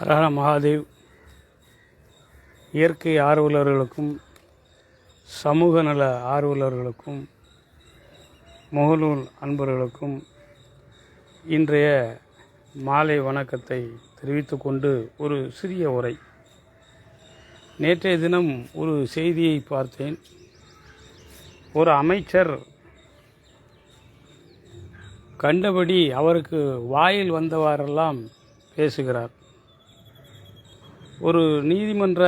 ஹரஹர மகாதேவ். இயற்கை ஆர்வலர்களுக்கும் சமூக நல ஆர்வலர்களுக்கும் முகநூல் அன்பர்களுக்கும் இன்றைய மாலை வணக்கத்தை தெரிவித்துக்கொண்டு ஒரு சிறிய உரை. நேற்றைய தினம் ஒரு செய்தியை பார்த்தேன். ஒரு அமைச்சர் கண்டபடி அவருக்கு வாயில் வந்தவாறெல்லாம் பேசுகிறார். ஒரு நீதிமன்ற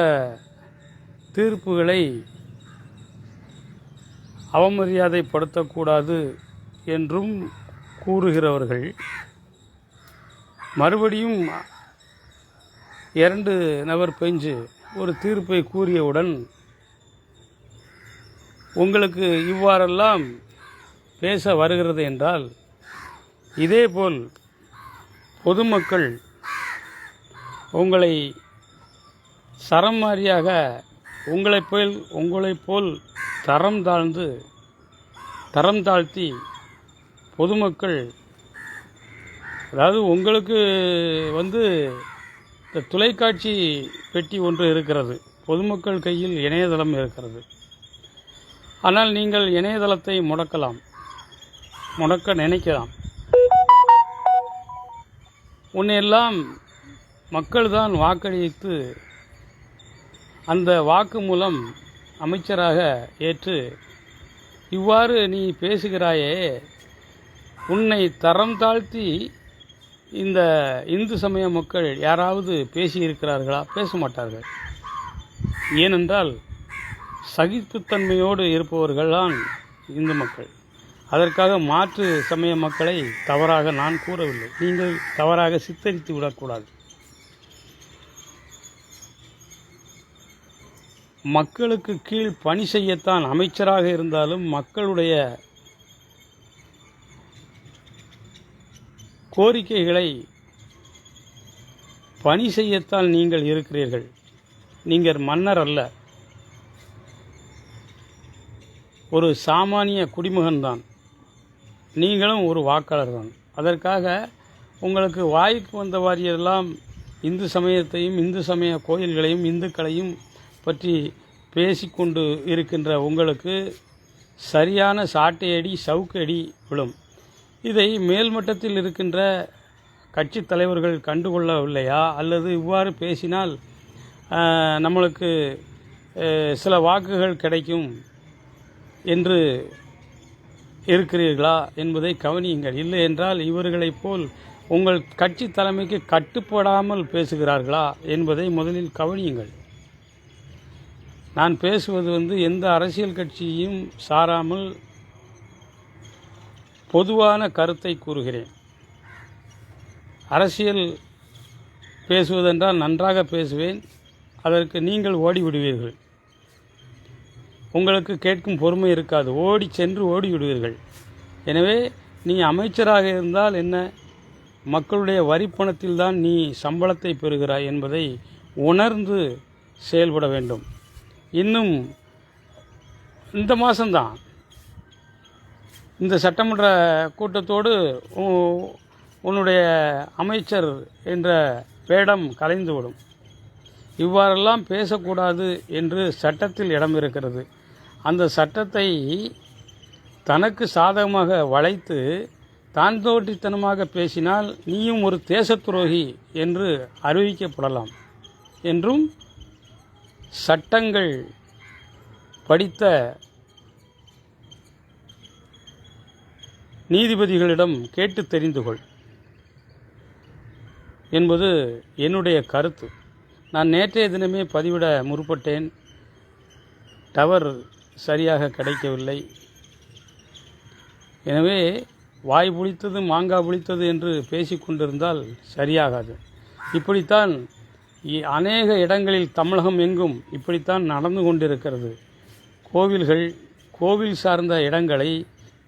தீர்ப்புகளை அவமரியாதைப்படுத்தக்கூடாது என்றும் கூறுகிறவர்கள் மறுபடியும் 2 நபர் பெஞ்சு ஒரு தீர்ப்பை கூறியவுடன் உங்களுக்கு இவ்வாறெல்லாம் பேச வருகிறது என்றால், இதேபோல் பொதுமக்கள் உங்களை சரமாரியாக உங்களைப் போல் தரம் தாழ்த்தி பொதுமக்கள், அதாவது உங்களுக்கு இந்த தொலைக்காட்சி பெட்டி ஒன்று இருக்கிறது, பொதுமக்கள் கையில் இணையதளம் இருக்கிறது. ஆனால் நீங்கள் இணையதளத்தை முடக்க நினைக்கலாம். உன்னையெல்லாம் மக்கள்தான் வாக்களித்து அந்த வாக்கு மூலம் அமைச்சராக ஏற்று இவ்வாறு நீ பேசுகிறாயே, உன்னை தரம் தாழ்த்தி இந்த இந்து சமய மக்கள் யாராவது பேசியிருக்கிறார்களா? பேச மாட்டார்கள். ஏனென்றால் சகிப்புத்தன்மையோடு இருப்பவர்கள்தான் இந்து மக்கள். அதற்காக மாற்று சமய மக்களை தவறாக நான் கூறவில்லை, நீங்கள் தவறாக சித்தரித்து விடக்கூடாது. மக்களுக்கு கீழ் பணி செய்யத்தான் அமைச்சராக இருந்தாலும் மக்களுடைய கோரிக்கைகளை பணி செய்யத்தான் நீங்கள் இருக்கிறீர்கள். நீங்கள் மன்னர் அல்ல, ஒரு சாமானிய குடிமகன்தான். நீங்களும் ஒரு வாக்காளர் தான். அதற்காக உங்களுக்கு வாய்க்கு வந்த வாரியெல்லாம் இந்து சமயத்தையும் இந்து சமய கோயில்களையும் இந்துக்களையும் பற்றி பேசிக்கொண்டு இருக்கின்ற உங்களுக்கு சரியான சாட்டையடி சவுக்கடி விழும். இதை மேல்மட்டத்தில் இருக்கின்ற கட்சி தலைவர்கள் கண்டுகொள்ளவில்லையா? அல்லது இவ்வாறு பேசினால் நம்மளுக்கு சில வாக்குகள் கிடைக்கும் என்று இருக்கிறீர்களா என்பதை கவனியுங்கள். இல்லை என்றால் இவர்களைப் போல் உங்கள் கட்சி தலைமைக்கு கட்டுப்படாமல் பேசுகிறார்களா என்பதை முதலில் கவனியுங்கள். நான் பேசுவது எந்த அரசியல் கட்சியையும் சாராமல் பொதுவான கருத்தை கூறுகிறேன். அரசியல் பேசுவதென்றால் நன்றாக பேசுவேன், அதற்கு நீங்கள் ஓடிவிடுவீர்கள். உங்களுக்கு கேட்கும் பொறுமை இருக்காது, சென்று ஓடிவிடுவீர்கள். எனவே நீ அமைச்சராக இருந்தால் என்ன, மக்களுடைய வரிப்பணத்தில்தான் நீ சம்பளத்தை பெறுகிறாய் என்பதை உணர்ந்து செயல்பட வேண்டும். இன்னும் இந்த மாதம்தான் இந்த சட்டமன்ற கூட்டத்தோடு உன்னுடைய அமைச்சர் என்ற வேடம் கலைந்துவிடும். இவ்வாறெல்லாம் பேசக்கூடாது என்று சட்டத்தில் இடம் இருக்கிறது. அந்த சட்டத்தை தனக்கு சாதகமாக வளைத்து தான் தோற்றித்தனமாக பேசினால் நீயும் ஒரு தேச துரோகி என்று அறிவிக்கப்படலாம் என்றும் சட்டங்கள் படித்த நீதிபதிகளிடம் கேட்டு தெரிந்து கொள் என்பது என்னுடைய கருத்து. நான் நேற்றைய தினமே பதிவிட முற்பட்டேன். டவர் சரியாக கிடைக்கவில்லை. எனவே வாய் புளித்தது மாங்காய் புளித்தது என்று பேசிக்கொண்டிருந்தால் சரியாகாது. இப்படித்தான் அநேக இடங்களில் தமிழகம் எங்கும் இப்படித்தான் நடந்து கொண்டிருக்கிறது. கோவில் சார்ந்த இடங்களை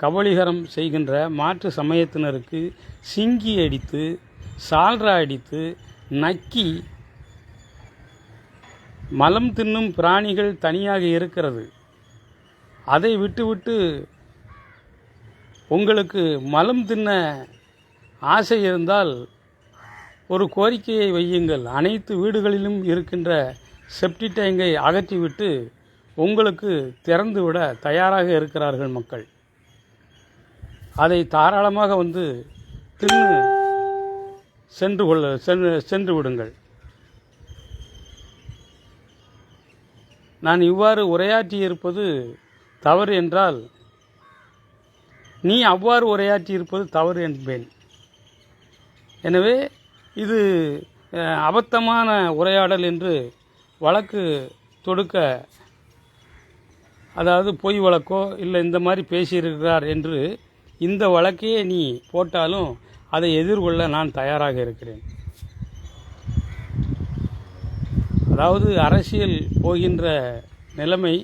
கபளீகரம் செய்கின்ற மாற்று சமயத்தினருக்கு சிங்கி அடித்து சால்ரா அடித்து நக்கி மலம் தின்னும் பிராணிகள் தனியாக இருக்கிறது. அதை விட்டுவிட்டு உங்களுக்கு மலம் தின்ன ஆசை இருந்தால் ஒரு கோரிக்கையை வையுங்கள். அனைத்து வீடுகளிலும் இருக்கின்ற செப்டி டேங்கை அகற்றிவிட்டு உங்களுக்கு திறந்துவிட தயாராக இருக்கிறார்கள் மக்கள். அதை தாராளமாக வந்து தின்னு சென்று விடுங்கள். நான் இவ்வாறு உரையாற்றியிருப்பது தவறு என்றால் நீ அவ்வாறு உரையாற்றியிருப்பது தவறு என்பேன். எனவே இது அபத்தமான உரையாடல் என்று வழக்கு தொடுக்க, அதாவது பொய் வழக்கோ இல்லை இந்த மாதிரி பேசியிருக்கிறார் என்று இந்த வழக்கையே நீ போட்டாலும் அதை எதிர்கொள்ள நான் தயாராக இருக்கிறேன். அதாவது அரசியல் போகின்ற நிலைமை,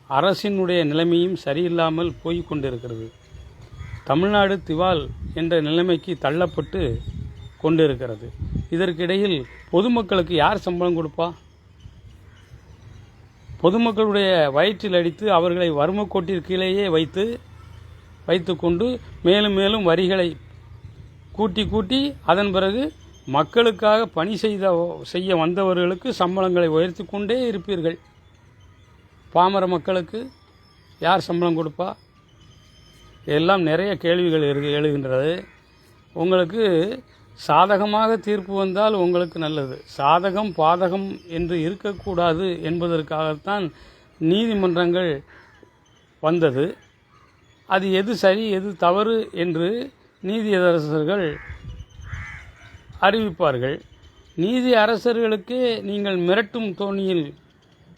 அரசினுடைய நிலைமையும் சரியில்லாமல் போய் கொண்டிருக்கிறது. தமிழ்நாடு திவால் என்ற நிலைமைக்கு தள்ளப்பட்டு கொண்டிருக்கிறது. இதற்கிடையில் பொதுமக்களுக்கு யார் சம்பளம் கொடுப்பா? பொதுமக்களுடைய வயிற்றில் அடித்து அவர்களை வறுமை கோட்டிற்கீழேயே வைத்துக்கொண்டு மேலும் மேலும் வரிகளை கூட்டி அதன் பிறகு மக்களுக்காக பணி செய்ய வந்தவர்களுக்கு சம்பளங்களை உயர்த்தி கொண்டே இருப்பீர்கள். பாமர மக்களுக்கு யார் சம்பளம் கொடுப்பா? எல்லாம் நிறைய கேள்விகள் எழுகின்றது. உங்களுக்கு சாதகமாக தீர்ப்பு வந்தால் உங்களுக்கு நல்லது. சாதகம் பாதகம் என்று இருக்கக்கூடாது என்பதற்காகத்தான் நீதிமன்றங்கள் வந்தது. அது எது சரி எது தவறு என்று நீதியரசர்கள் அறிவிப்பார்கள். நீதி அரசர்களுக்கே நீங்கள் மிரட்டும் தோணியில்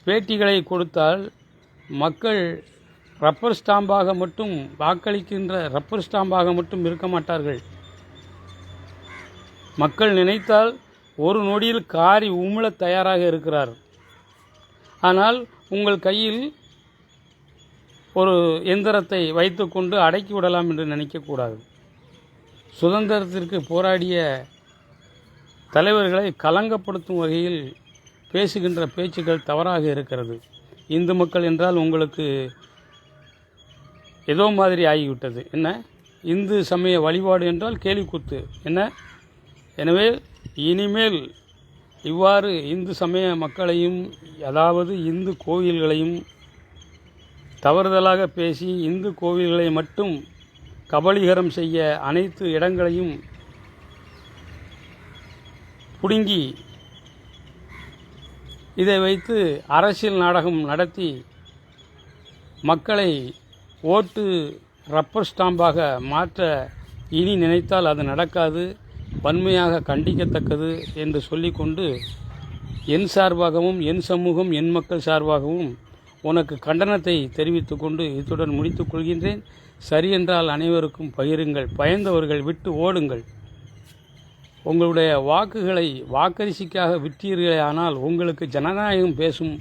பேட்டிகளை கொடுத்தால் மக்கள் ரப்பர் ஸ்டாம்பாக மட்டும் வாக்களிக்கின்ற ரப்பர் ஸ்டாம்பாக மட்டும் இருக்க மாட்டார்கள். மக்கள் நினைத்தால் ஒரு நொடியில் காரி உமிழ தயாராக இருக்கிறார். ஆனால் உங்கள் கையில் ஒரு எந்திரத்தை வைத்துக்கொண்டு அடக்கி விடலாம் என்று நினைக்கக்கூடாது. சுதந்திரத்திற்கு போராடிய தலைவர்களை கலங்கப்படுத்தும் வகையில் பேசுகின்ற பேச்சுக்கள் தவறாக இருக்கிறது. இந்து மக்கள் என்றால் உங்களுக்கு ஏதோ மாதிரி ஆகிவிட்டது. என்ன இந்து சமய வழிபாடு என்றால் கேலிக்கூத்து என்ன? எனவே இனிமேல் இவ்வாறு இந்து சமய மக்களையும், அதாவது இந்து கோவில்களையும் தவறுதலாக பேசி இந்து கோவில்களை மட்டும் கபளீகரம் செய்ய அனைத்து இடங்களையும் பிடுங்கி இதை வைத்து அரசியல் நாடகம் நடத்தி மக்களை ஓட்டு ரப்பர் ஸ்டாம்பாக மாற்ற இனி நினைத்தால் அது நடக்காது. வன்மையாக கண்டிக்கத்தக்கது என்று சொல்லிக்கொண்டு என் சார்பாகவும் என் சமூகம் என் மக்கள் சார்பாகவும் உனக்கு கண்டனத்தை தெரிவித்துக் கொண்டு இத்துடன் முடித்துக் கொள்கின்றேன். சரியென்றால் அனைவருக்கும் பகிருங்கள், பயந்தவர்கள் விட்டு ஓடுங்கள். உங்களுடைய வாக்குகளை வாக்கரிசிக்காக விற்றீர்களே, ஆனால் உங்களுக்கு ஜனநாயகம் பேசும்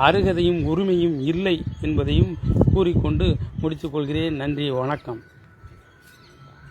அருகதையும் உரிமையும் இல்லை என்பதையும் கூறிக்கொண்டு முடித்துக்கொள்கிறேன். நன்றி, வணக்கம்.